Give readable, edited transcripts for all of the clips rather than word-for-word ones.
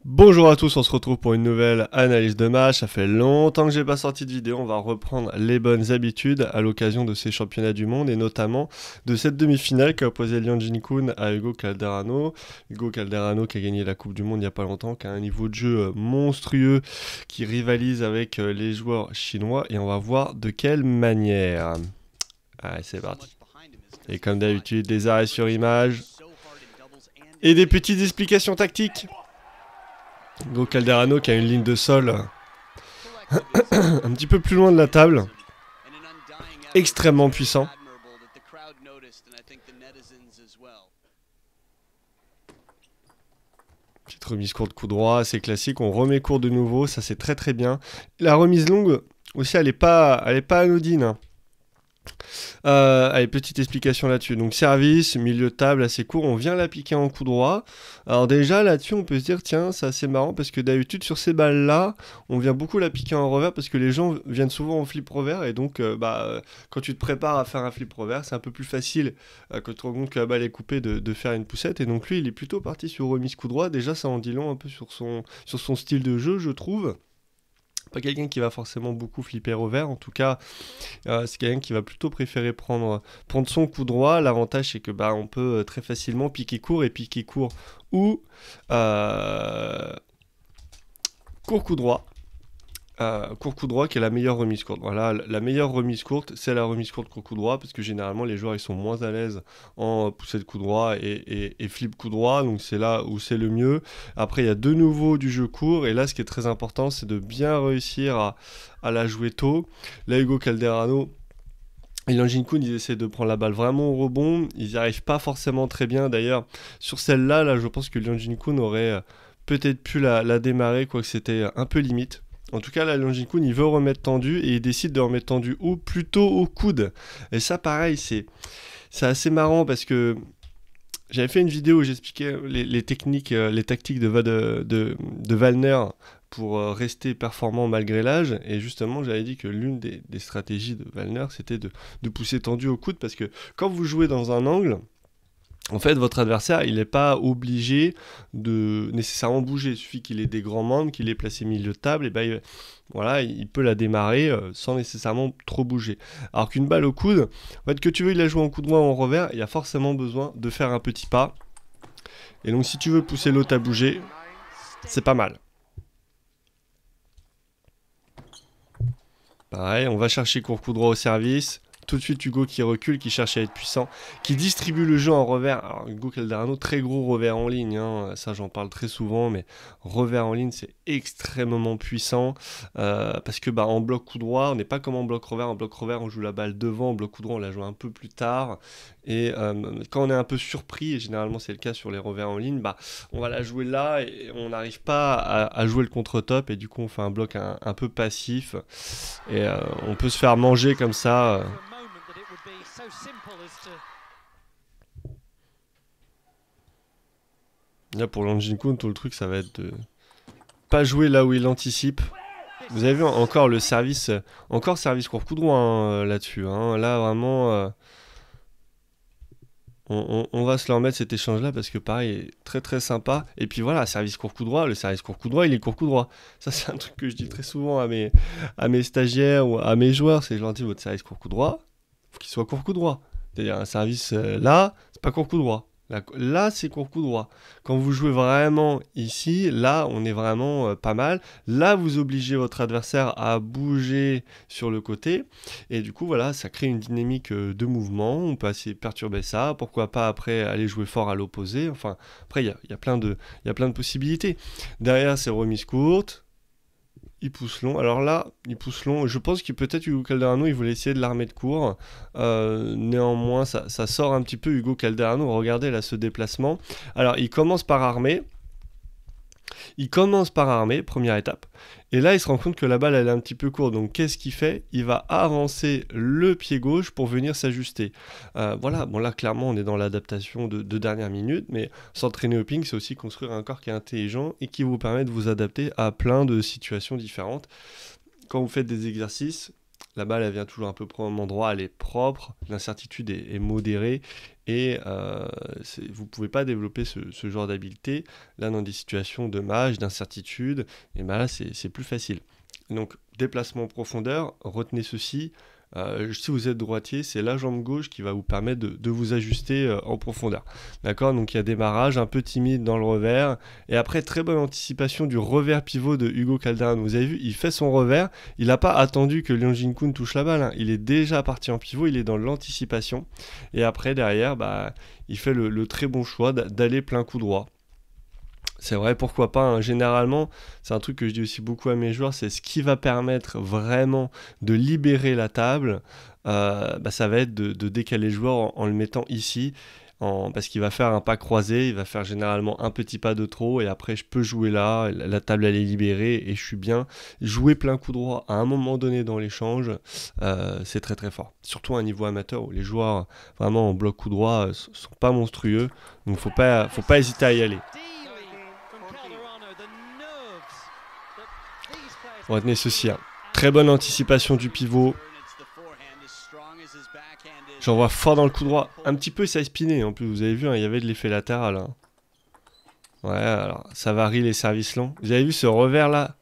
Bonjour à tous, on se retrouve pour une nouvelle analyse de match. Ça fait longtemps que j'ai pas sorti de vidéo, on va reprendre les bonnes habitudes à l'occasion de ces championnats du monde et notamment de cette demi-finale qui a opposé Liang Jin-kun à Hugo Calderano. Hugo Calderano qui a gagné la Coupe du Monde il y a pas longtemps, qui a un niveau de jeu monstrueux, qui rivalise avec les joueurs chinois et on va voir de quelle manière. Allez, c'est parti. Et comme d'habitude, des arrêts sur image et des petites explications tactiques. Hugo Calderano qui a une ligne de sol un petit peu plus loin de la table. Extrêmement puissant. Petite remise courte, coup droit, c'est classique. On remet court de nouveau, ça c'est très très bien. La remise longue aussi, elle est pas anodine, hein. Allez, petite explication là-dessus. Donc service, milieu de table assez court, on vient la piquer en coup droit. Alors déjà là-dessus on peut se dire tiens c'est assez marrant parce que d'habitude sur ces balles là on vient beaucoup la piquer en revers parce que les gens viennent souvent en flip revers et donc quand tu te prépares à faire un flip revers c'est un peu plus facile quand tu te rends compte que la balle est coupée de faire une poussette et donc lui il est plutôt parti sur remise coup droit. Déjà ça en dit long un peu sur son style de jeu je trouve. Pas quelqu'un qui va forcément beaucoup flipper revers, en tout cas c'est quelqu'un qui va plutôt préférer prendre son coup droit. L'avantage c'est que on peut très facilement piquer court et piquer court ou court coup droit. Court coup droit qui est la meilleure remise courte. Voilà, la meilleure remise courte, c'est la remise courte court coup droit, parce que généralement les joueurs ils sont moins à l'aise en poussée de coup droit et flip coup droit, donc c'est là où c'est le mieux. Après il y a de nouveau du jeu court, et là ce qui est très important c'est de bien réussir à la jouer tôt. Là Hugo Calderano et Liang Jin-kun, ils essaient de prendre la balle vraiment au rebond, ils n'y arrivent pas forcément très bien. D'ailleurs, sur celle-là, là, je pense que Liang Jin-kun aurait peut-être pu la démarrer, quoique c'était un peu limite. En tout cas, là, Liang Jin-kun, il veut remettre tendu et il décide de remettre tendu plutôt au coude. Et ça, pareil, c'est assez marrant parce que j'avais fait une vidéo où j'expliquais les techniques, les tactiques de Wallner pour rester performant malgré l'âge. Et justement, j'avais dit que l'une des stratégies de Wallner, c'était de pousser tendu au coude parce que quand vous jouez dans un angle, en fait, votre adversaire, il n'est pas obligé de nécessairement bouger. Il suffit qu'il ait des grands membres, qu'il ait placé milieu de table, et il peut la démarrer sans nécessairement trop bouger. Alors qu'une balle au coude, en fait, que tu veux la jouer en coup droit ou en revers, il y a forcément besoin de faire un petit pas. Et donc, si tu veux pousser l'autre à bouger, c'est pas mal. Pareil, on va chercher court coup droit au service. Tout de suite Hugo qui recule, qui cherche à être puissant, qui distribue le jeu en revers. Alors Hugo Calderano, très gros revers en ligne, hein. Ça j'en parle très souvent, mais revers en ligne c'est extrêmement puissant, parce que en bloc coup droit, on n'est pas comme en bloc revers on joue la balle devant, en bloc coup droit on la joue un peu plus tard, et quand on est un peu surpris, et généralement c'est le cas sur les revers en ligne, on va la jouer là, et on n'arrive pas à jouer le contre-top, et du coup on fait un bloc un peu passif, et on peut se faire manger comme ça. Là pour Liang Jin-kun, tout le truc ça va être de pas jouer là où il anticipe. Vous avez vu encore le service, encore service court coup droit hein, là-dessus. Hein. Là vraiment, on va se le remettre cet échange là parce que pareil, très très sympa. Et puis voilà, service court coup droit, le service court coup droit, il est court coup droit. Ça c'est un truc que je dis très souvent à mes stagiaires ou à mes joueurs, c'est je leur dis votre service court coup droit, faut qu'il soit court coup droit. C'est-à-dire un service là, c'est pas court coup droit. Là, c'est court coup droit. Quand vous jouez vraiment ici, là, on est vraiment pas mal. Là, vous obligez votre adversaire à bouger sur le côté. Et du coup, voilà, ça crée une dynamique de mouvement. On peut essayer de perturber ça. Pourquoi pas après aller jouer fort à l'opposé. Enfin, après, il y a plein de possibilités. Derrière, c'est remise courte. Il pousse long. Alors là, il pousse long. Je pense que peut-être Hugo Calderano, il voulait essayer de l'armer de court. Néanmoins, ça sort un petit peu Hugo Calderano. Regardez là ce déplacement. Alors, il commence par armer. Première étape. Et là, il se rend compte que la balle, elle est un petit peu courte. Donc, qu'est-ce qu'il fait? Il va avancer le pied gauche pour venir s'ajuster. Voilà, bon là, clairement, on est dans l'adaptation de dernière minute. Mais s'entraîner au ping, c'est aussi construire un corps qui est intelligent et qui vous permet de vous adapter à plein de situations différentes. Quand vous faites des exercices, La balle, elle vient toujours un peu au même endroit, elle est propre, l'incertitude est modérée et vous ne pouvez pas développer ce genre d'habileté. Là, dans des situations de match, d'incertitude, et ben là, c'est plus facile. Donc, déplacement en profondeur, retenez ceci. Si vous êtes droitier, c'est la jambe gauche qui va vous permettre de vous ajuster en profondeur. D'accord? Donc il y a démarrage un peu timide dans le revers. Et après, très bonne anticipation du revers pivot de Hugo Calderano. Vous avez vu, il fait son revers. Il n'a pas attendu que Leon Jin-Kun touche la balle. Hein. Il est déjà parti en pivot. Il est dans l'anticipation. Et après, derrière, il fait le très bon choix d'aller plein coup droit. C'est vrai, pourquoi pas, hein. Généralement, c'est un truc que je dis aussi beaucoup à mes joueurs, c'est ce qui va permettre vraiment de libérer la table, ça va être de décaler le joueur en le mettant ici, parce qu'il va faire un pas croisé, il va faire généralement un petit pas de trop, et après je peux jouer là, la table elle est libérée, et je suis bien. Jouer plein coup droit à un moment donné dans l'échange, c'est très très fort. Surtout à un niveau amateur où les joueurs vraiment en bloc coup droit sont pas monstrueux, donc faut pas hésiter à y aller. Retenez ceci, hein. Très bonne anticipation du pivot. J'envoie fort dans le coup droit. Un petit peu ça a spiné en plus, vous avez vu, hein, il y avait de l'effet latéral. Hein. Ouais, alors ça varie les services longs. Vous avez vu ce revers là?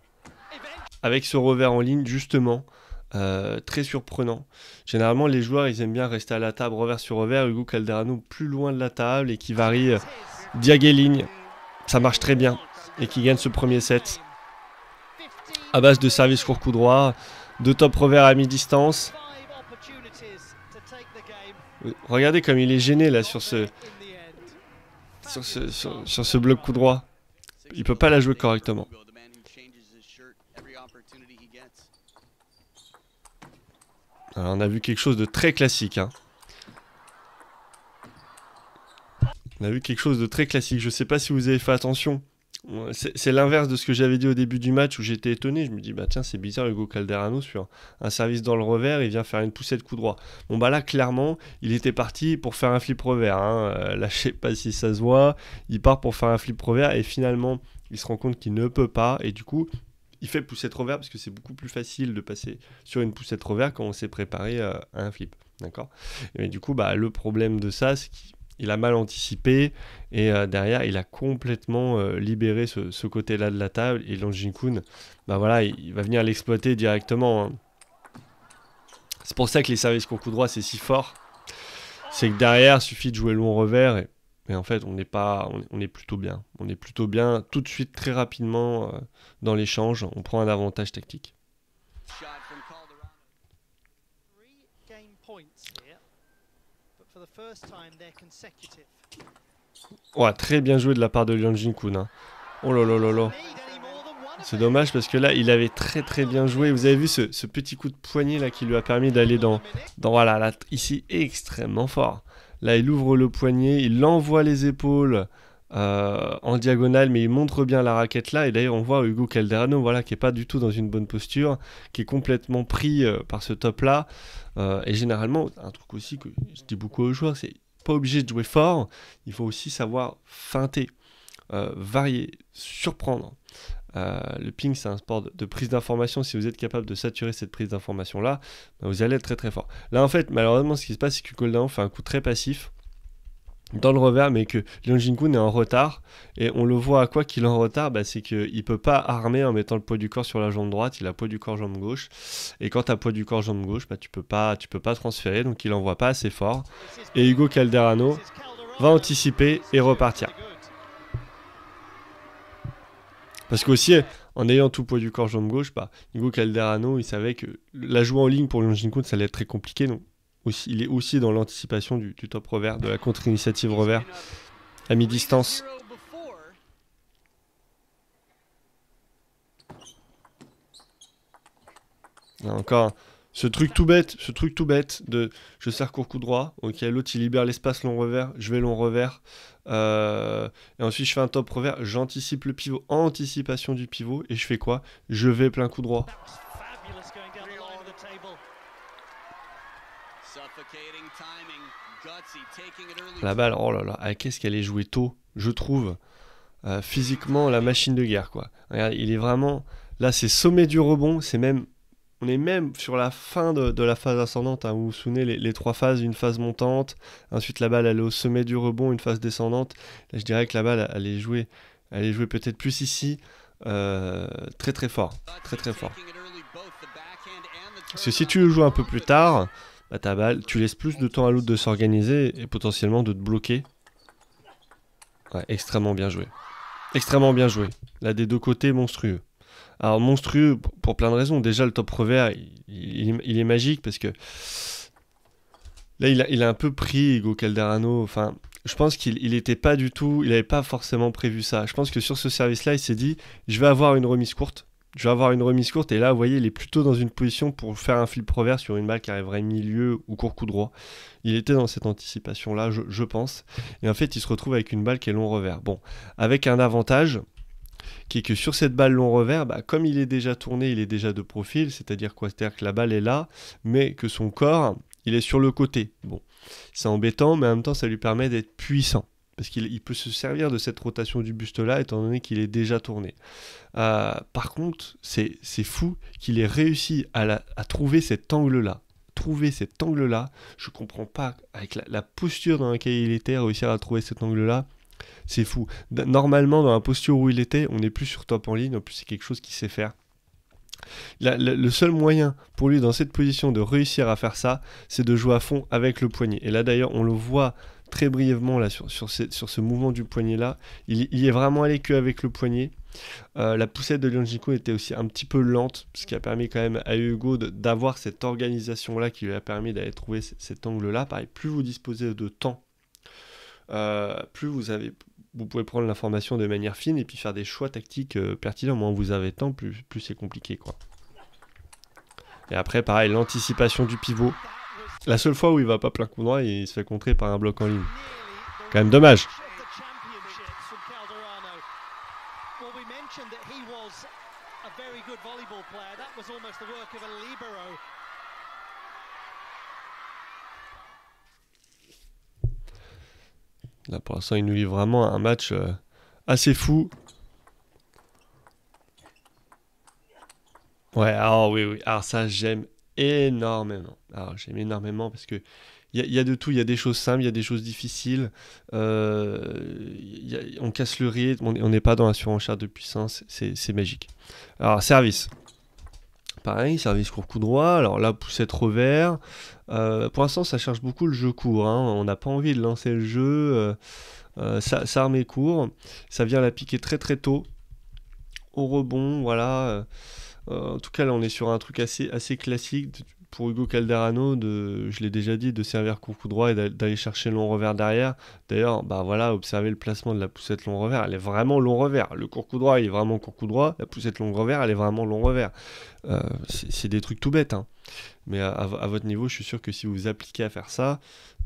Avec ce revers en ligne, justement, très surprenant. Généralement, les joueurs, ils aiment bien rester à la table, revers sur revers. Hugo Calderano plus loin de la table et qui varie diag et ligne. Ça marche très bien. Et qui gagne ce premier set. À base de service court coup droit, de top revers à mi-distance. Regardez comme il est gêné là sur ce bloc coup droit. Il peut pas la jouer correctement. Alors, on a vu quelque chose de très classique. Hein. On a vu quelque chose de très classique. Je sais pas si vous avez fait attention. C'est l'inverse de ce que j'avais dit au début du match où j'étais étonné. Je me dis, tiens, c'est bizarre, Hugo Calderano, sur un service dans le revers, il vient faire une poussette coup droit. Bon, là, clairement, il était parti pour faire un flip revers. Hein. Là, je sais pas si ça se voit. Il part pour faire un flip revers et finalement, il se rend compte qu'il ne peut pas. Et du coup, il fait poussette revers parce que c'est beaucoup plus facile de passer sur une poussette revers quand on s'est préparé à un flip. D'accord? Et du coup, le problème de ça, c'est qu'il a mal anticipé et derrière il a complètement libéré ce côté-là de la table et Leon Jin-Kun, il va venir l'exploiter directement. Hein. C'est pour ça que les services court coup droit c'est si fort. C'est que derrière il suffit de jouer long revers et en fait on est plutôt bien. On est plutôt bien tout de suite très rapidement dans l'échange. On prend un avantage tactique. Ouais, très bien joué de la part de Leon Jin-Kun. Hein. Oh là là là là. C'est dommage parce que là, il avait très très bien joué. Vous avez vu ce petit coup de poignet là qui lui a permis d'aller dans voilà, là, ici extrêmement fort. Là, il ouvre le poignet, il envoie les épaules en diagonale, mais il montre bien la raquette là. Et d'ailleurs, on voit Hugo Calderano, voilà, qui est pas du tout dans une bonne posture, qui est complètement pris par ce top là. Et généralement, un truc aussi que je dis beaucoup aux joueurs, c'est pas obligé de jouer fort, il faut aussi savoir feinter, varier, surprendre. Le ping, c'est un sport de prise d'information. Si vous êtes capable de saturer cette prise d'information là, vous allez être très très fort. Là en fait, malheureusement, ce qui se passe, c'est que Calderano fait un coup très passif dans le revers, mais que Leon Jin-Kun est en retard, et on le voit à quoi qu'il est en retard, c'est qu'il peut pas armer en mettant le poids du corps sur la jambe droite, il a poids du corps jambe gauche, et quand tu as poids du corps jambe gauche, tu peux pas transférer, donc il envoie pas assez fort, et Hugo Calderano va anticiper et repartir. Parce qu'aussi, en ayant tout poids du corps jambe gauche, Hugo Calderano, il savait que la jouer en ligne pour Leon Jin-Kun, ça allait être très compliqué, donc il est aussi dans l'anticipation du top revers, de la contre-initiative revers à mi-distance. Encore ce truc tout bête de je sers court coup droit, ok, l'autre il libère l'espace long revers, je vais long revers, et ensuite je fais un top revers, j'anticipe le pivot, en anticipation du pivot, et je fais quoi? Je vais plein coup droit. La balle, oh là là, qu'est-ce qu'elle est jouée tôt, je trouve. Physiquement, la machine de guerre, quoi. Regarde, il est vraiment... Là, c'est sommet du rebond, c'est même... On est même sur la fin de la phase ascendante, hein. Vous vous souvenez, les 3 phases, une phase montante, ensuite la balle elle est au sommet du rebond, une phase descendante. Là je dirais que la balle elle est jouée peut-être plus ici, très très fort, très très fort. Parce que si tu le joues un peu plus tard, bah, ta balle, tu laisses plus de temps à l'autre de s'organiser et potentiellement de te bloquer. Ouais, extrêmement bien joué. Extrêmement bien joué. Là des deux côtés, monstrueux. Alors monstrueux pour plein de raisons. Déjà le top revers, il est magique parce que là il a un peu pris Hugo Calderano. Enfin, je pense qu'il n'était pas du tout, il n'avait pas forcément prévu ça. Je pense que sur ce service-là, il s'est dit, je vais avoir une remise courte. Je vais avoir une remise courte et là, vous voyez, il est plutôt dans une position pour faire un flip revers sur une balle qui arriverait milieu ou court coup droit. Il était dans cette anticipation-là, je pense. Et en fait, il se retrouve avec une balle qui est long revers. Bon, avec un avantage qui est que sur cette balle long revers, bah, comme il est déjà tourné, il est déjà de profil, c'est-à-dire quoi? C'est-à-dire que la balle est là, mais que son corps, il est sur le côté. Bon, c'est embêtant, mais en même temps, ça lui permet d'être puissant. Parce qu'il peut se servir de cette rotation du buste-là, étant donné qu'il est déjà tourné. Par contre, c'est fou qu'il ait réussi à trouver cet angle-là. Trouver cet angle-là, je comprends pas, avec la posture dans laquelle il était, réussir à trouver cet angle-là, c'est fou. Normalement, dans la posture où il était, on n'est plus sur top en ligne, en plus c'est quelque chose qu'il sait faire. Le seul moyen pour lui dans cette position de réussir à faire ça, c'est de jouer à fond avec le poignet. Et là d'ailleurs, on le voit très brièvement là, sur ce mouvement du poignet là. Il est vraiment allé que avec le poignet. La poussette de Longin Kun était aussi un petit peu lente, ce qui a permis quand même à Hugo d'avoir cette organisation là qui lui a permis d'aller trouver cet angle là. Pareil, plus vous disposez de temps, plus vous pouvez prendre l'information de manière fine et puis faire des choix tactiques pertinents. Moins vous avez de temps, plus c'est compliqué, quoi. Et après, pareil, l'anticipation du pivot. La seule fois où il va pas plein coup droit, il se fait contrer par un bloc en ligne. Quand même dommage. Là, pour l'instant, il nous livre vraiment un match assez fou. Ouais, alors oui. Alors ça, j'aime énormément. Alors j'aime énormément parce que il y a de tout. Il y a des choses simples, il y a des choses difficiles. On casse le rythme, on n'est pas dans la surenchère de puissance. C'est magique. Alors, service. Pareil, service court coup droit. Alors là, poussette revers. Pour l'instant, ça cherche beaucoup le jeu court, hein. On n'a pas envie de lancer le jeu. Ça remet court. Ça vient la piquer très très tôt. Au rebond, voilà. En tout cas, là, on est sur un truc assez classique pour Hugo Calderano, je l'ai déjà dit, de servir coup droit et d'aller chercher le long revers derrière. D'ailleurs, bah voilà, observez le placement de la poussette long revers, elle est vraiment long revers. Le court coup droit, il est vraiment court coup droit. La poussette long revers, elle est vraiment long revers. C'est des trucs tout bêtes, hein. Mais à votre niveau, je suis sûr que si vous appliquez à faire ça,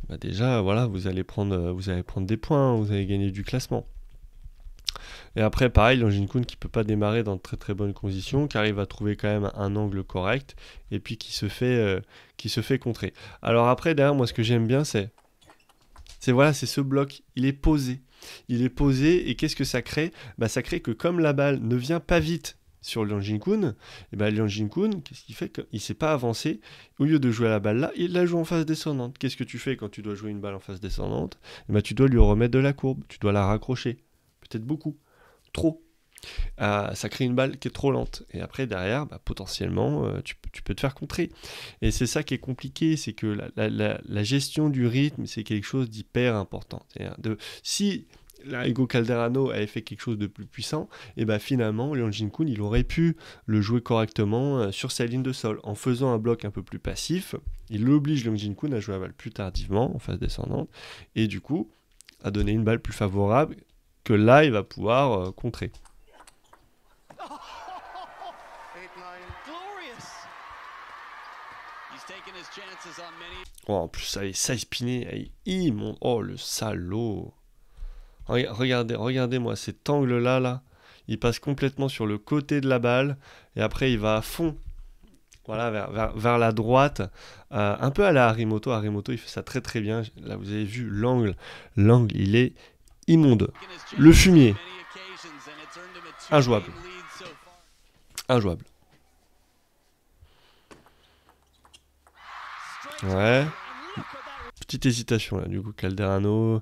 bah déjà, voilà, vous allez prendre des points, hein, vous allez gagner du classement. Et après, pareil, Longin Kun qui peut pas démarrer dans de très très bonnes conditions, qui arrive à trouver quand même un angle correct, et puis qui se fait contrer. Alors après, derrière, moi, ce que j'aime bien, c'est ce bloc. Il est posé. Et qu'est-ce que ça crée? Bah, ça crée que comme la balle ne vient pas vite sur Longin Kun, et bah, Longin Kun, qu'est-ce qu'il fait? Il ne sait pas avancer. Au lieu de jouer à la balle là, il la joue en phase descendante. Qu'est-ce que tu fais quand tu dois jouer une balle en phase descendante? Et bah, tu dois lui remettre de la courbe, tu dois la raccrocher. Peut-être beaucoup. Trop. Ça crée une balle qui est trop lente. Et après, derrière, bah, potentiellement, tu peux te faire contrer. Et c'est ça qui est compliqué, c'est que la gestion du rythme, c'est quelque chose d'hyper important. Si Hugo Calderano avait fait quelque chose de plus puissant, et bah finalement, Longin Kun, il aurait pu le jouer correctement sur sa ligne de sol. En faisant un bloc un peu plus passif, il oblige Longin Kun à jouer la balle plus tardivement, en phase descendante, et du coup, à donner une balle plus favorable que là, il va pouvoir contrer. Oh, en plus, ça est spiné, immonde. Oh, le salaud. Regardez-moi cet angle-là, là. Il passe complètement sur le côté de la balle, et après, il va à fond. Voilà, vers la droite, un peu à la Harimoto. Harimoto, il fait ça très très bien. Là, vous avez vu l'angle, il est immonde. Le fumier. Injouable. Ouais. Petite hésitation là, du coup, Calderano.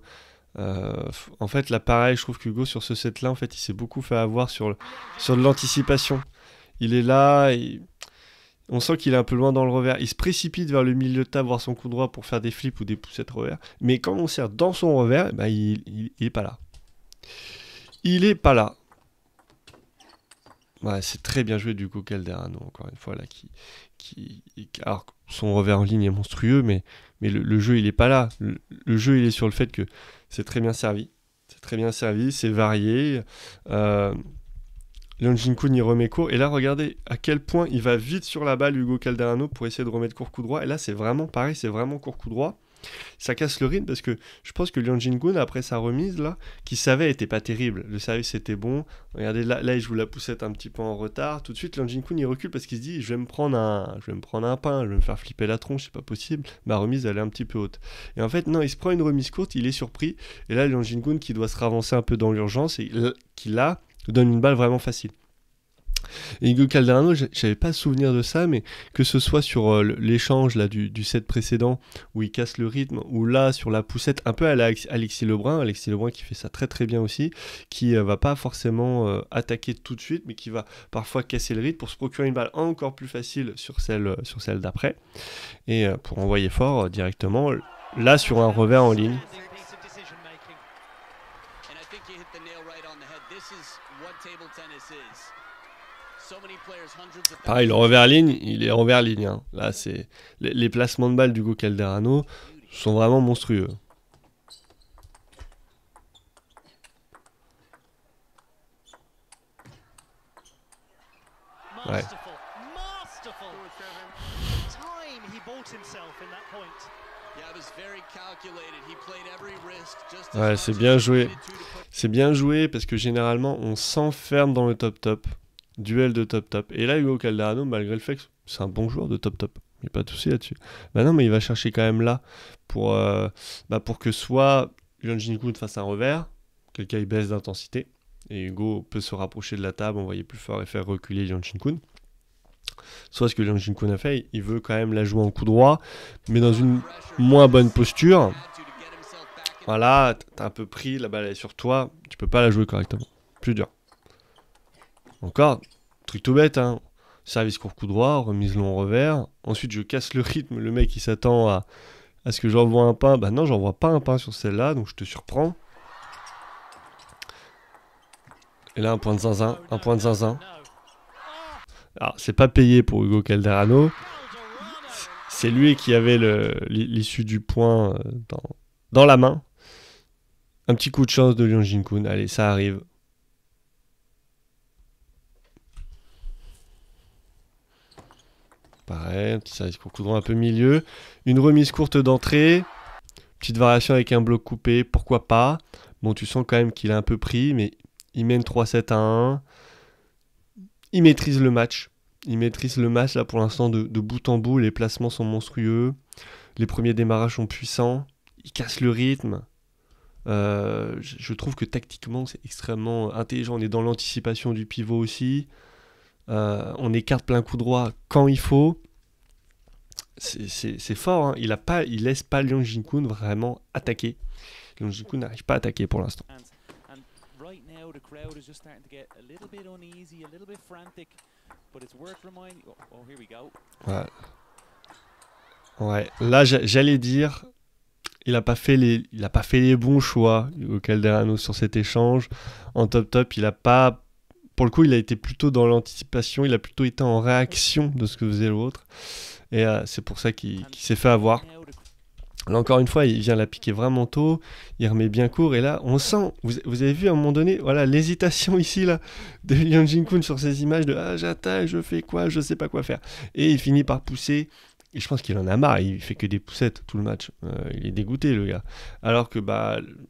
En fait, là, pareil, je trouve qu'Hugo, sur ce set-là, en fait, il s'est beaucoup fait avoir sur de l'anticipation. Il est là, on sent qu'il est un peu loin dans le revers. Il se précipite vers le milieu de table, voir son coup droit pour faire des flips ou des poussettes revers. Mais quand on sert dans son revers, bah, il est pas là. Il est pas là. Ouais, c'est très bien joué du coup Calderano, encore une fois, là, alors, son revers en ligne est monstrueux, mais le jeu, il est pas là. Le jeu, il est sur le fait que c'est très bien servi. C'est très bien servi, c'est varié. Euh, Leon Jin-Kun, il remet court. Et là, regardez à quel point il va vite sur la balle, Hugo Calderano, pour essayer de remettre court coup droit. Et là, c'est vraiment pareil, c'est vraiment court coup droit. Ça casse le rythme parce que je pense que Leon Jin-Gun, après sa remise, là, qui savait était pas terrible. Le service était bon. Regardez, là, il joue la poussette un petit peu en retard. Tout de suite, Leon Jin-Kun, il recule parce qu'il se dit, je vais me prendre un pain, je vais me faire flipper la tronche, c'est pas possible. Ma remise, elle est un petit peu haute. Et en fait, non, il se prend une remise courte, il est surpris. Et là, Leon Jin-Gun, qui doit se ravancer un peu dans l'urgence, et qui là, donne une balle vraiment facile. Et Hugo Calderano, j'avais pas souvenir de ça, mais que ce soit sur l'échange là du set précédent où il casse le rythme, ou là sur la poussette un peu à Alexis Lebrun qui fait ça très très bien aussi, qui va pas forcément attaquer tout de suite, mais qui va parfois casser le rythme pour se procurer une balle encore plus facile sur celle d'après, et pour envoyer fort directement, là sur un revers en ligne. Pareil, le revers ligne, il est revers ligne. Hein. Là, c'est les placements de balles d'Hugo Calderano sont vraiment monstrueux. Ouais. Ouais, c'est bien joué. C'est bien joué parce que généralement, on s'enferme dans le top-top. Duel de top-top. Et là, Hugo Calderano, malgré le fait que c'est un bon joueur de top-top, il n'y a pas de souci là-dessus. Bah non, mais il va chercher quand même là pour que soit Leon Jin-Kun fasse un revers, quelqu'un il baisse d'intensité, et Hugo peut se rapprocher de la table, envoyer plus fort et faire reculer Leon Jin-Kun. Soit ce que Leon Jin-Kun a fait, il veut quand même la jouer en coup droit, mais dans une moins bonne posture. Voilà, t'as un peu pris, la balle est sur toi, tu peux pas la jouer correctement. Plus dur. Encore, truc tout bête, hein. Service court coup droit, remise long revers. Ensuite, je casse le rythme. Le mec, il s'attend à ce que j'envoie un pain. Bah non, j'envoie pas un pain sur celle-là, donc je te surprends. Et là, un point de zinzin. Un point de zinzin. Alors, c'est pas payé pour Hugo Calderano. C'est lui qui avait l'issue du point dans la main. Un petit coup de chance de Leon Jin-Kun. Allez, ça arrive. Pareil, un petit service court coup droit un peu milieu. Une remise courte d'entrée. Petite variation avec un bloc coupé, pourquoi pas. Bon, tu sens quand même qu'il a un peu pris, mais il mène 3-7 à 1. Il maîtrise le match. Il maîtrise le match là pour l'instant de bout en bout. Les placements sont monstrueux. Les premiers démarrages sont puissants. Il casse le rythme. Je trouve que tactiquement c'est extrêmement intelligent. On est dans l'anticipation du pivot aussi. On écarte plein coup droit quand il faut. C'est fort, hein. Il laisse pas Leon Jin-Kun vraiment attaquer. Leon Jin-Kun n'arrive pas à attaquer pour l'instant. Ouais. Là, j'allais dire, il a pas fait les bons choix au Calderano sur cet échange. En top, il a pas. Pour le coup, il a été plutôt dans l'anticipation. Il a plutôt été en réaction de ce que faisait l'autre. Et c'est pour ça qu'il s'est fait avoir. Là, encore une fois, il vient la piquer vraiment tôt. Il remet bien court. Et là, on sent, vous avez vu à un moment donné, voilà, l'hésitation ici, là, de Leon Jin-Kun sur ces images de « Ah, j'attaque, je fais quoi, je sais pas quoi faire ». Et il finit par pousser. Et je pense qu'il en a marre, il fait que des poussettes tout le match. Il est dégoûté, le gars. Alors que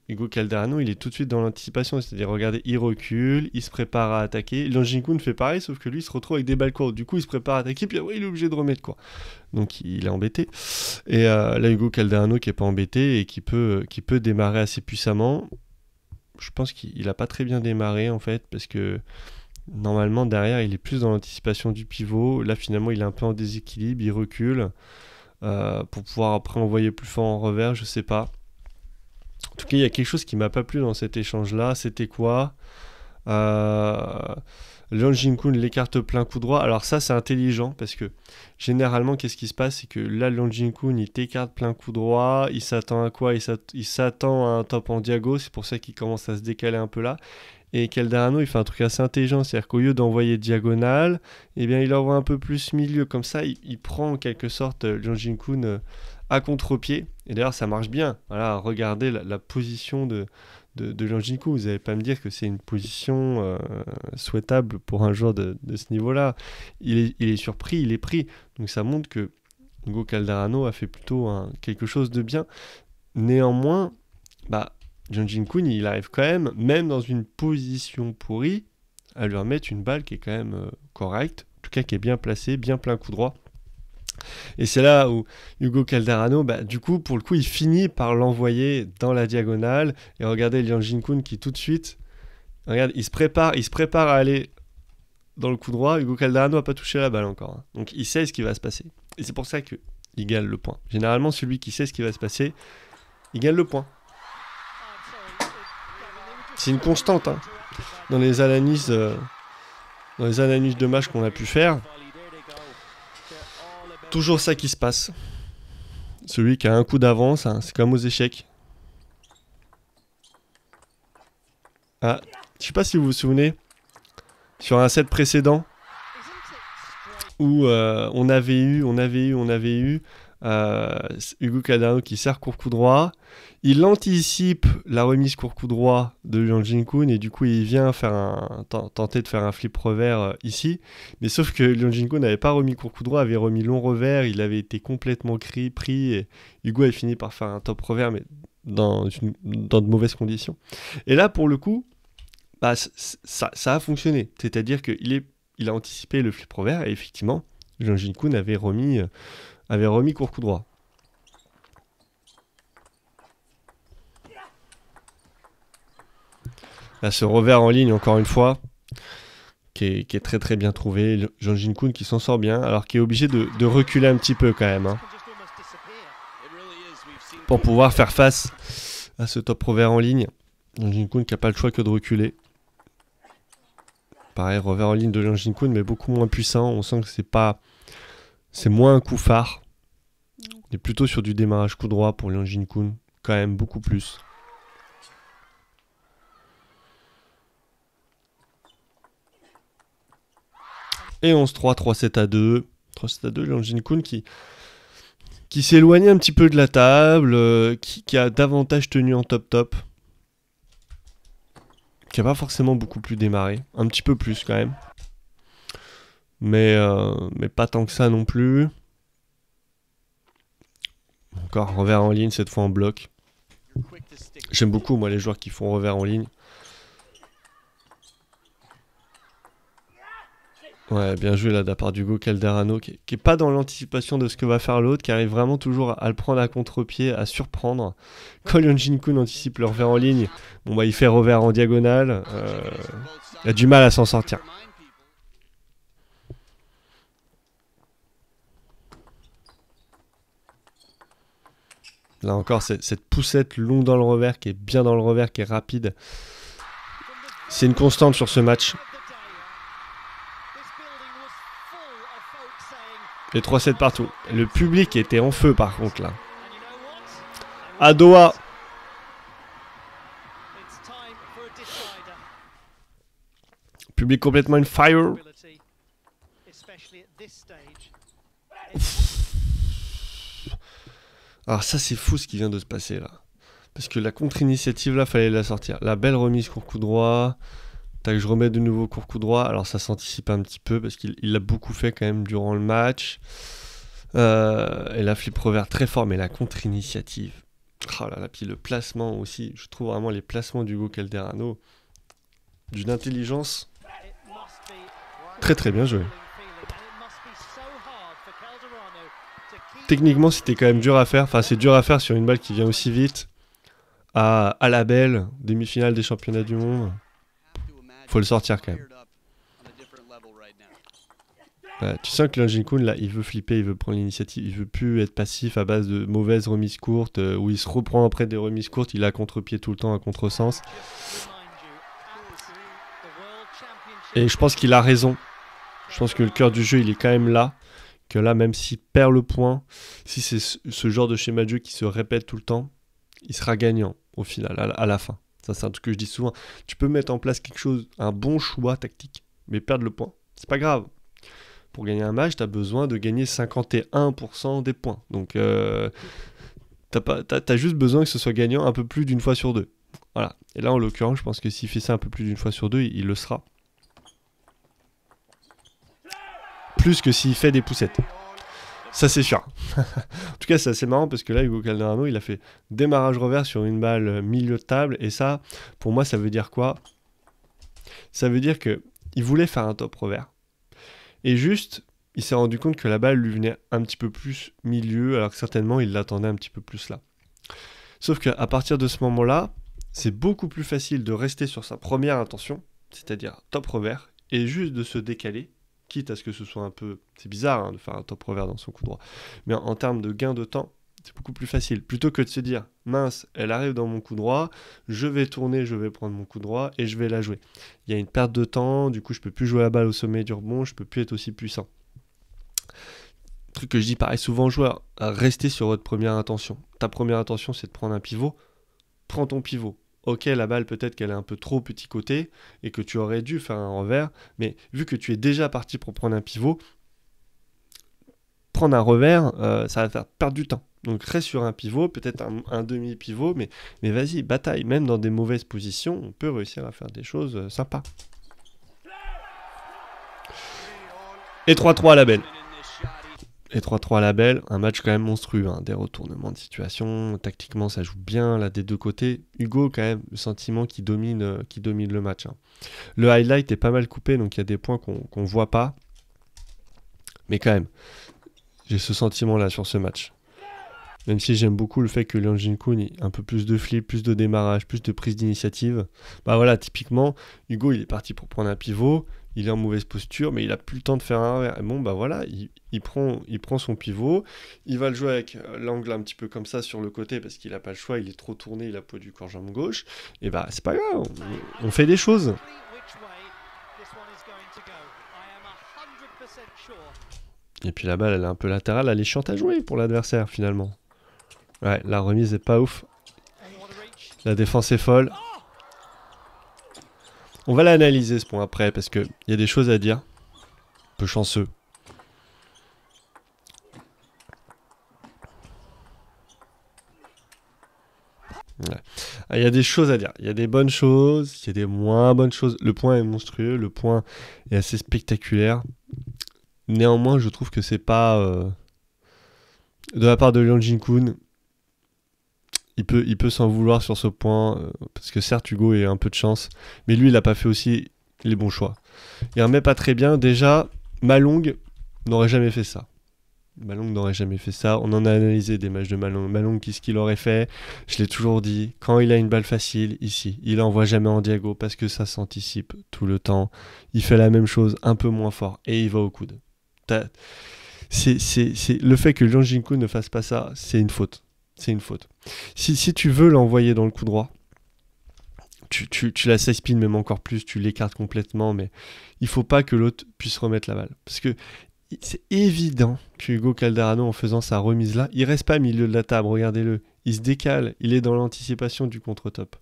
Hugo Calderano, il est tout de suite dans l'anticipation. C'est-à-dire, regardez, il recule, il se prépare à attaquer. Leon Jin-Kun fait pareil, sauf que lui, il se retrouve avec des balles courtes. Du coup, il se prépare à attaquer, puis il est obligé de remettre, quoi. Donc, il est embêté. Et là, Hugo Calderano, qui est pas embêté et qui peut démarrer assez puissamment. Je pense qu'il a pas très bien démarré, en fait, parce que normalement, derrière, il est plus dans l'anticipation du pivot. Là, finalement, il est un peu en déséquilibre, il recule. pour pouvoir après envoyer plus fort en revers, je sais pas. En tout cas, il y a quelque chose qui m'a pas plu dans cet échange-là. C'était quoi? Liang Jin-kun l'écarte plein coup droit. Alors ça, c'est intelligent parce que généralement, qu'est-ce qui se passe? C'est que là, Liang Jin-kun, il t'écarte plein coup droit. Il s'attend à quoi? Il s'attend à un top en diago. C'est pour ça qu'il commence à se décaler un peu là. Et Calderano, il fait un truc assez intelligent. C'est-à-dire qu'au lieu d'envoyer diagonale, eh bien, il envoie un peu plus milieu. Comme ça, il prend en quelque sorte Liang Jin-kun à contre-pied. Et d'ailleurs, ça marche bien. Voilà, regardez la position de Liang Jin-kun. Vous n'allez pas me dire que c'est une position souhaitable pour un joueur de ce niveau-là. Il est surpris, il est pris. Donc ça montre que Hugo Calderano a fait plutôt quelque chose de bien. Néanmoins, Liang Jin-kun, il arrive quand même dans une position pourrie, à lui remettre une balle qui est quand même correcte, en tout cas qui est bien placée, bien plein coup droit. Et c'est là où Hugo Calderano, du coup, pour le coup, il finit par l'envoyer dans la diagonale. Et regardez Liang Jin-kun qui tout de suite, regarde, il se prépare à aller dans le coup droit. Hugo Calderano n'a pas touché la balle encore. Donc il sait ce qui va se passer. Et c'est pour ça qu'il gagne le point. Généralement, celui qui sait ce qui va se passer, il gagne le point. C'est une constante dans les analyses de match qu'on a pu faire. Toujours ça qui se passe. Celui qui a un coup d'avance, c'est comme aux échecs. Ah, je sais pas si vous vous souvenez, sur un set précédent, où on avait eu Hugo Calderano qui sert court coup droit. Il anticipe la remise court coup droit de Liang Jin-kun et du coup il vient tenter de faire un flip revers ici. Mais sauf que Liang Jin-kun n'avait pas remis court coup droit, avait remis long revers. Il avait été complètement pris et Hugo a fini par faire un top revers mais dans de mauvaises conditions. Et là pour le coup, ça a fonctionné. C'est-à-dire qu'il a anticipé le flip revers et effectivement Liang Jin-kun avait remis court coup droit. Là, ce revers en ligne, encore une fois, qui est très très bien trouvé. Liang Jin-kun qui s'en sort bien, alors qu'il est obligé de reculer un petit peu quand même. Pour pouvoir faire face à ce top revers en ligne. Liang Jin-kun qui n'a pas le choix que de reculer. Pareil, revers en ligne de Liang Jin-kun, mais beaucoup moins puissant. On sent que c'est moins un coup phare. On est plutôt sur du démarrage coup droit pour Liang Jin-kun. Quand même beaucoup plus. Et 11-3, 3-7 à 2. 3-7 à 2, Liang Jin-kun qui s'éloigne un petit peu de la table, qui a davantage tenu en top. Qui a pas forcément beaucoup plus démarré. Un petit peu plus quand même. Mais pas tant que ça non plus. Encore revers en ligne, cette fois en bloc. J'aime beaucoup moi les joueurs qui font revers en ligne. Ouais, bien joué là de la part d'Hugo Calderano, qui est pas dans l'anticipation de ce que va faire l'autre, qui arrive vraiment toujours à le prendre à contre-pied, à surprendre. Quand Liang Jin-kun anticipe le revers en ligne, il fait revers en diagonale. Il a du mal à s'en sortir. Là encore, cette poussette longue dans le revers, qui est bien dans le revers, qui est rapide. C'est une constante sur ce match. Les 3-7 partout. Le public était en feu par contre là. À Doha. Public complètement in fire. Alors ça c'est fou ce qui vient de se passer là. Parce que la contre-initiative là, fallait la sortir. La belle remise court coup droit. Tac, je remets de nouveau court coup droit. Alors ça s'anticipe un petit peu parce qu'il l'a beaucoup fait quand même durant le match. Et la flip revers très fort, mais la contre-initiative. Oh là là, puis le placement aussi. Je trouve vraiment les placements d'Hugo Calderano d'une intelligence très très bien joué. Techniquement, c'était quand même dur à faire. Enfin, c'est dur à faire sur une balle qui vient aussi vite. À la belle, demi-finale des championnats du monde. Faut le sortir quand même. Ouais, tu sens que Liang Jin-kun, là, il veut flipper, il veut prendre l'initiative, il veut plus être passif à base de mauvaises remises courtes, où il se reprend après des remises courtes, il a contre-pied tout le temps, à contresens. Et je pense qu'il a raison. Je pense que le cœur du jeu, il est quand même là. Que là, même s'il perd le point, si c'est ce genre de schéma de jeu qui se répète tout le temps, il sera gagnant au final, à la fin. Ça, c'est un truc que je dis souvent. Tu peux mettre en place quelque chose, un bon choix tactique, mais perdre le point, c'est pas grave. Pour gagner un match, tu as besoin de gagner 51% des points. Donc, t'as juste besoin que ce soit gagnant un peu plus d'une fois sur deux. Voilà. Et là, en l'occurrence, je pense que s'il fait ça un peu plus d'une fois sur deux, il le sera. Plus que s'il fait des poussettes. Ça, c'est sûr. En tout cas, c'est assez marrant parce que là, Hugo Calderano, il a fait démarrage revers sur une balle milieu de table. Et ça, pour moi, ça veut dire quoi? Ça veut dire qu'il voulait faire un top revers. Et juste, il s'est rendu compte que la balle lui venait un petit peu plus milieu, alors que certainement, il l'attendait un petit peu plus là. Sauf qu'à partir de ce moment-là, c'est beaucoup plus facile de rester sur sa première intention, c'est-à-dire top revers, et juste de se décaler, quitte à ce que ce soit un peu... C'est bizarre hein, de faire un top revers dans son coup droit. Mais en termes de gain de temps, c'est beaucoup plus facile. Plutôt que de se dire, mince, elle arrive dans mon coup droit, je vais tourner, je vais prendre mon coup droit et je vais la jouer. Il y a une perte de temps, du coup je peux plus jouer la balle au sommet du rebond, je peux plus être aussi puissant. Truc que je dis pareil souvent aux joueurs, restez sur votre première intention. Ta première intention c'est de prendre un pivot, prends ton pivot. Ok, la balle peut-être qu'elle est un peu trop petit côté et que tu aurais dû faire un revers, mais vu que tu es déjà parti pour prendre un pivot, prendre un revers, ça va te faire perdre du temps. Donc reste sur un pivot, peut-être un demi-pivot, mais vas-y, bataille. Même dans des mauvaises positions, on peut réussir à faire des choses sympas. Et 3-3 à la belle. Et 3-3 à la belle, un match quand même monstrueux, hein, des retournements de situation, tactiquement ça joue bien là des deux côtés. Hugo quand même, le sentiment qui domine le match. Hein. Le highlight est pas mal coupé, donc il y a des points qu'on voit pas. Mais quand même, j'ai ce sentiment là sur ce match. Même si j'aime beaucoup le fait que Liang Jin-kun ait un peu plus de flip, plus de démarrage, plus de prise d'initiative. Bah voilà, typiquement, Hugo il est parti pour prendre un pivot, il est en mauvaise posture, mais il a plus le temps de faire un revers. Et bon bah voilà, il prend son pivot, il va le jouer avec l'angle un petit peu comme ça sur le côté parce qu'il n'a pas le choix, il est trop tourné, il a poids du corps jambe gauche. Et bah c'est pas grave, on fait des choses. Et puis la balle elle est un peu latérale, elle est chiante à jouer pour l'adversaire finalement. Ouais, la remise est pas ouf. La défense est folle. On va l'analyser ce point après parce qu'il y a des choses à dire. Un peu chanceux. Ouais. Il y a des choses à dire. Il y a des bonnes choses, il y a des moins bonnes choses. Le point est monstrueux, le point est assez spectaculaire. Néanmoins, je trouve que c'est pas... de la part de Liang Jin-kun, il peut s'en vouloir sur ce point, parce que certes Hugo a un peu de chance, mais lui il n'a pas fait aussi les bons choix. Il remet pas très bien, déjà Malong n'aurait jamais fait ça. Malong n'aurait jamais fait ça, on en a analysé des matchs de Malong. Malong, qu'est-ce qu'il aurait fait? Je l'ai toujours dit, quand il a une balle facile, ici, il l'envoie jamais en diago, parce que ça s'anticipe tout le temps. Il fait la même chose, un peu moins fort, et il va au coude. Le fait que Liang Jin-kun ne fasse pas ça, c'est une faute. C'est une faute. Si tu veux l'envoyer dans le coup droit, tu la side spin même encore plus, tu l'écartes complètement, mais il faut pas que l'autre puisse remettre la balle. Parce que c'est évident que Hugo Calderano, en faisant sa remise là, il reste pas au milieu de la table, regardez-le. Il se décale, il est dans l'anticipation du contre-top.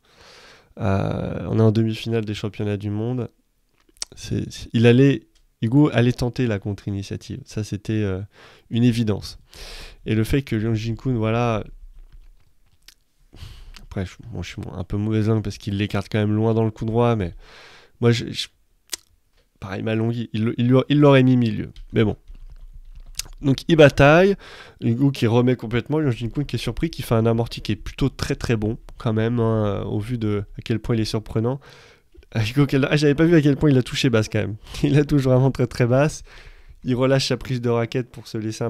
On est en demi-finale des championnats du monde. Hugo allait tenter la contre-initiative. Ça, c'était une évidence. Et le fait que Liang Jin-kun, voilà... Après, je suis un peu mauvaise langue parce qu'il l'écarte quand même loin dans le coup droit, mais moi, pareil, Malonghi, il l'aurait mis milieu. Mais bon. Donc, il bataille. Hugo qui remet complètement. Liang Jin-kun qui est surpris, qui fait un amorti qui est plutôt très très bon, quand même, hein, au vu de à quel point il est surprenant. J'avais pas vu à quel point il a touché basse quand même. Il a touché vraiment très très basse. Il relâche sa prise de raquette pour se laisser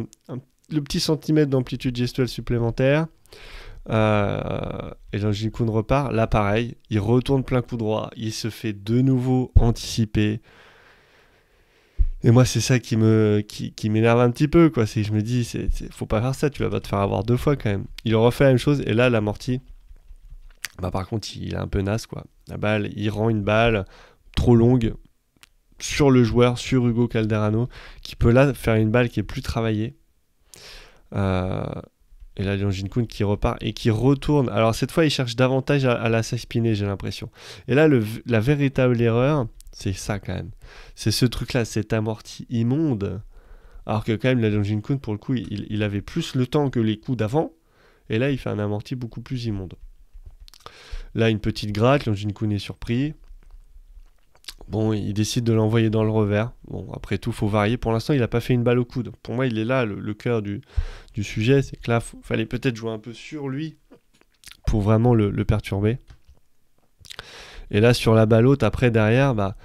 le petit centimètre d'amplitude gestuelle supplémentaire. Et Liang Jin-kun repart. Là pareil, il retourne plein coup droit. Il se fait de nouveau anticiper. Et moi, c'est ça qui m'énerve un petit peu, quoi. C'est que je me dis, faut pas faire ça, tu vas pas te faire avoir 2 fois quand même. Il refait la même chose, et là, l'amorti, bah par contre, il est un peu naze, quoi. La balle, il rend une balle trop longue sur le joueur, sur Hugo Calderano, qui peut là faire une balle qui est plus travaillée. Et là, Liang Jin-kun qui repart et qui retourne. Alors cette fois, il cherche davantage à la s'espiner, j'ai l'impression. Et là, la véritable erreur, c'est ça quand même. C'est ce truc-là, cet amorti immonde. Alors que quand même, la Liang Jin-kun, pour le coup, il avait plus le temps que les coups d'avant. Et là, il fait un amorti beaucoup plus immonde. Là, une petite gratte, Liang Jin-kun est surpris. Bon, il décide de l'envoyer dans le revers. Bon, après tout, faut varier. Pour l'instant, il n'a pas fait une balle au coude. Pour moi, il est là, le cœur du sujet. C'est que là, fallait peut-être jouer un peu sur lui pour vraiment le perturber. Et là, sur la balle haute, après, derrière, bah,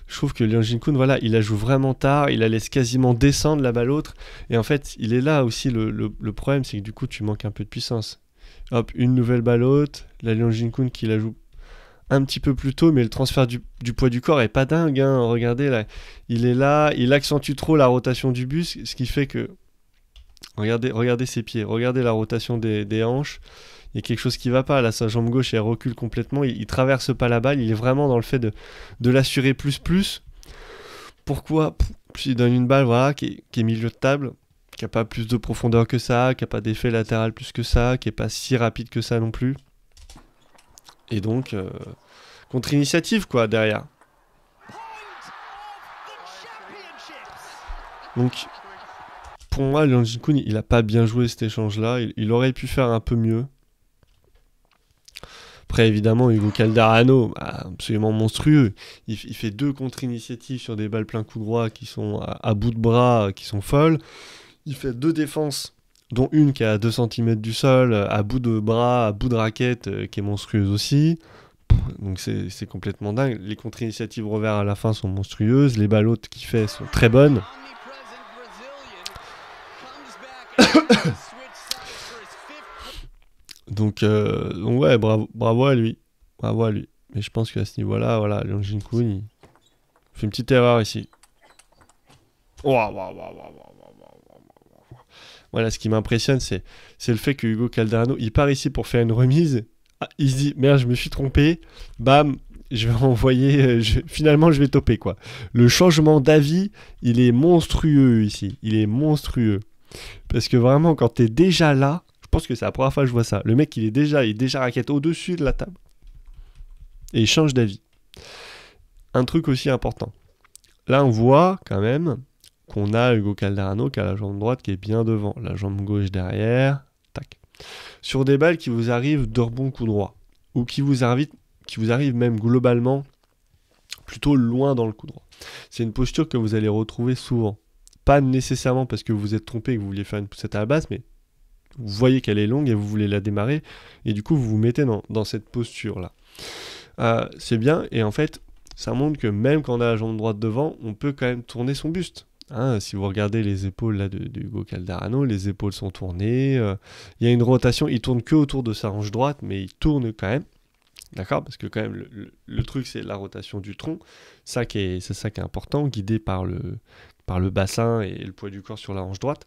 je trouve que Liang Jin-kun, voilà, il la joue vraiment tard. Il la laisse quasiment descendre la balle haute. Et en fait, il est là aussi. Le problème, c'est que du coup, tu manques un peu de puissance. Hop, une nouvelle balle haute. La Liang Jin-kun qui la joue un petit peu plus tôt, mais le transfert du poids du corps est pas dingue, hein. Regardez là, il est là, il accentue trop la rotation du buste, ce qui fait que regardez ses pieds, regardez la rotation des hanches, il y a quelque chose qui va pas là, sa jambe gauche elle recule complètement, il traverse pas la balle, il est vraiment dans le fait de l'assurer plus. Pourquoi? Puis il donne une balle voilà qui est milieu de table, qui a pas plus de profondeur que ça, qui a pas d'effet latéral plus que ça, qui est pas si rapide que ça non plus. Et donc, contre-initiative, quoi, derrière. Donc, pour moi, Liang Jin-kun, il a pas bien joué cet échange-là. Il aurait pu faire un peu mieux. Après, évidemment, Hugo Calderano, absolument monstrueux. Il fait 2 contre-initiatives sur des balles plein coup droit qui sont à bout de bras, qui sont folles. Il fait 2 défenses, dont une qui est à 2 cm du sol, à bout de bras, à bout de raquette, qui est monstrueuse aussi. Donc c'est complètement dingue. Les contre-initiatives revers à la fin sont monstrueuses. Les balles hautes qu'il fait sont très bonnes. donc ouais, bravo à lui. Bravo à lui. Mais je pense qu'à ce niveau-là, voilà, Liang Jin-kun, il fait une petite erreur ici. Voilà, ce qui m'impressionne, c'est le fait que Hugo Calderano, il part ici pour faire une remise. Il se dit, merde, je me suis trompé. Bam, je vais envoyer... finalement, je vais toper, quoi. Le changement d'avis, il est monstrueux ici. Il est monstrueux. Parce que vraiment, quand t'es déjà là, je pense que c'est la première fois que je vois ça. Le mec, il est déjà raquette au-dessus de la table. Et il change d'avis. Un truc aussi important. Là, on voit quand même qu'on a Hugo Calderano qui a la jambe droite qui est bien devant. La jambe gauche derrière. Tac. Sur des balles qui vous arrivent de rebond coup droit, ou qui vous arrivent même globalement plutôt loin dans le coup droit. C'est une posture que vous allez retrouver souvent. Pas nécessairement parce que vous vous êtes trompé et que vous vouliez faire une poussette à la base, mais vous voyez qu'elle est longue et vous voulez la démarrer, et du coup vous vous mettez dans cette posture-là. C'est bien, et en fait, ça montre que même quand on a la jambe droite devant, on peut quand même tourner son buste. Hein, si vous regardez les épaules là, de Hugo Calderano, les épaules sont tournées, il y a une rotation, il tourne que autour de sa hanche droite, mais il tourne quand même, d'accord? Parce que quand même, le truc, c'est la rotation du tronc, c'est ça qui est important, guidé par le bassin et le poids du corps sur la hanche droite.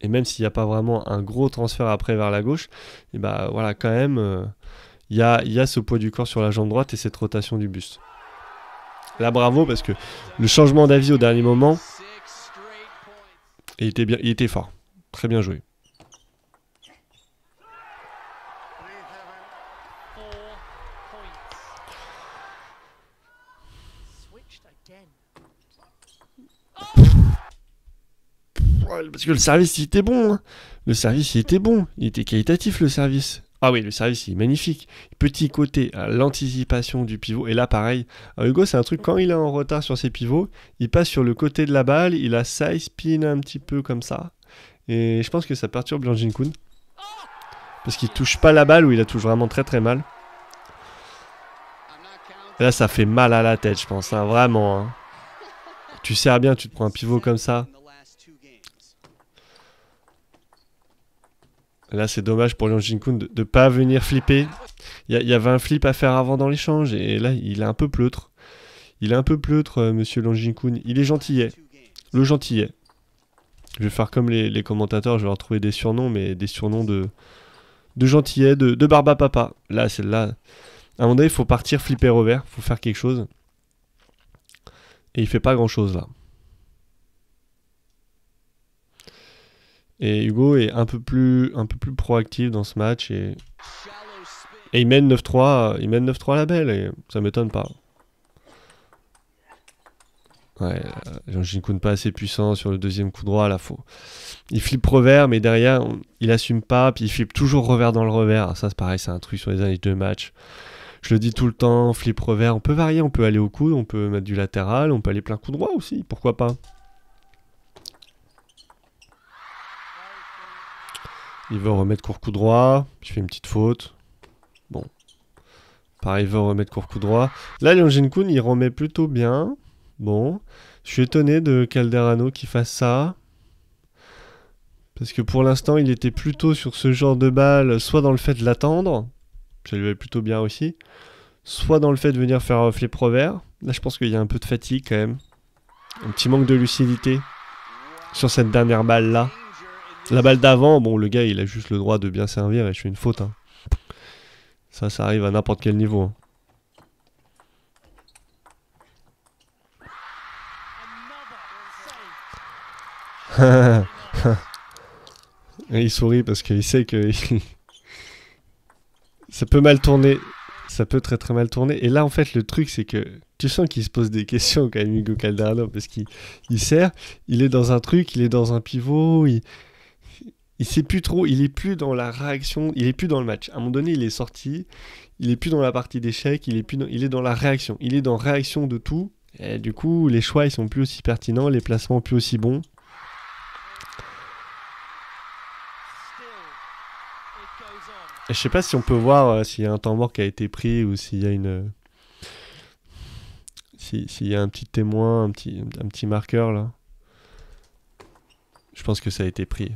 Et même s'il n'y a pas vraiment un gros transfert après vers la gauche, et bah voilà, quand même, il y a ce poids du corps sur la jambe droite et cette rotation du buste. Là, bravo, parce que le changement d'avis au dernier moment, il était fort. Très bien joué. Parce que le service, il était bon. Hein. Le service, il était bon. Il était qualitatif, le service. Ah oui, le service, il est magnifique. Petit côté, l'anticipation du pivot. Et là, pareil, Hugo, c'est un truc, quand il est en retard sur ses pivots, il passe sur le côté de la balle, il a side spin un petit peu comme ça. Et je pense que ça perturbe Liang Jin-kun. Parce qu'il touche pas la balle, ou il la touche vraiment très très mal. Et là, ça fait mal à la tête, je pense, hein, vraiment. Hein. Tu sers bien, tu te prends un pivot comme ça. Là, c'est dommage pour Liang Jin-kun de ne pas venir flipper. Il y avait un flip à faire avant dans l'échange, et là, il est un peu pleutre. Il est un peu pleutre, monsieur Lanjin-kun. Il est gentillet. Le gentillet. Je vais faire comme les commentateurs, je vais leur trouver des surnoms, mais des surnoms de gentillet, de barba papa. Là, celle-là. À un moment donné, il faut partir flipper revers. Il faut faire quelque chose. Et il fait pas grand-chose, là. Et Hugo est un peu plus proactif dans ce match. Et il mène 9-3. Il mène 9-3 à la belle. Et ça m'étonne pas. Ouais, Lanjin-kun pas assez puissant sur le deuxième coup droit, là, il flippe revers, mais derrière, il assume pas, puis il flippe toujours revers dans le revers. Alors ça, c'est pareil, c'est un truc sur les années de match. Je le dis tout le temps, flip revers, on peut varier, on peut aller au coude, on peut mettre du latéral, on peut aller plein coup droit aussi, pourquoi pas. Il veut remettre court coup droit, je fais une petite faute. Bon. Pareil, il veut remettre court coup droit. Là, Lanjin-kun, il remet plutôt bien. Bon, je suis étonné de Calderano qui fasse ça. Parce que pour l'instant, il était plutôt sur ce genre de balle, soit dans le fait de l'attendre, ça lui va plutôt bien aussi, soit dans le fait de venir faire flip revers. Là, je pense qu'il y a un peu de fatigue quand même. Un petit manque de lucidité sur cette dernière balle-là. La balle d'avant, bon, le gars, il a juste le droit de bien servir et je fais une faute. Hein. Ça arrive à n'importe quel niveau. Hein. Il sourit parce qu'il sait que ça peut mal tourner. Ça peut très très mal tourner. Et là, en fait, le truc, c'est que tu sens qu'il se pose des questions quand même, Hugo Calderano, parce qu'il sert, il est dans un truc, il est dans un pivot, il sait plus trop, il est plus dans la réaction, il est plus dans le match. À un moment donné, il est sorti, il est plus dans la partie d'échec, il est dans la réaction. Il est dans réaction de tout. Et du coup, les choix, ils sont plus aussi pertinents, les placements plus aussi bons. Je sais pas si on peut voir s'il y a un temps mort qui a été pris ou s'il y a une... S'il y a un petit témoin, un petit marqueur là. Je pense que ça a été pris.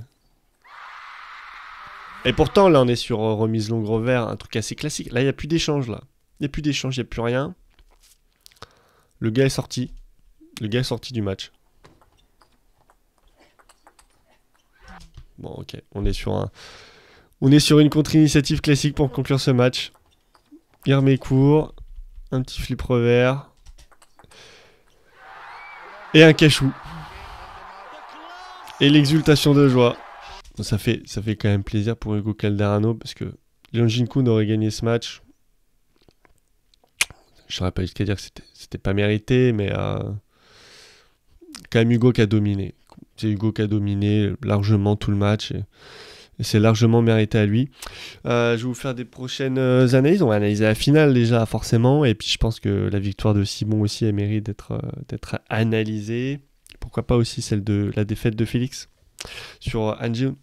Et pourtant là on est sur remise longue revers, un truc assez classique. Là il n'y a plus d'échange là. Il n'y a plus d'échange, il n'y a plus rien. Le gars est sorti. Le gars est sorti du match. Bon ok, on est sur une contre-initiative classique pour conclure ce match. Il remet court. Un petit flip revers. Et un cachou. Et l'exultation de joie. Ça fait quand même plaisir pour Hugo Calderano parce que Lanjin-kun aurait gagné ce match. Je saurais pas jusqu'à dire que c'était pas mérité, mais quand même Hugo qui a dominé. C'est Hugo qui a dominé largement tout le match. Et c'est largement mérité à lui. Je vais vous faire des prochaines analyses. On va analyser la finale déjà forcément. Et puis je pense que la victoire de Simon aussi elle mérite d'être analysée. Pourquoi pas aussi celle de la défaite de Félix sur Anjin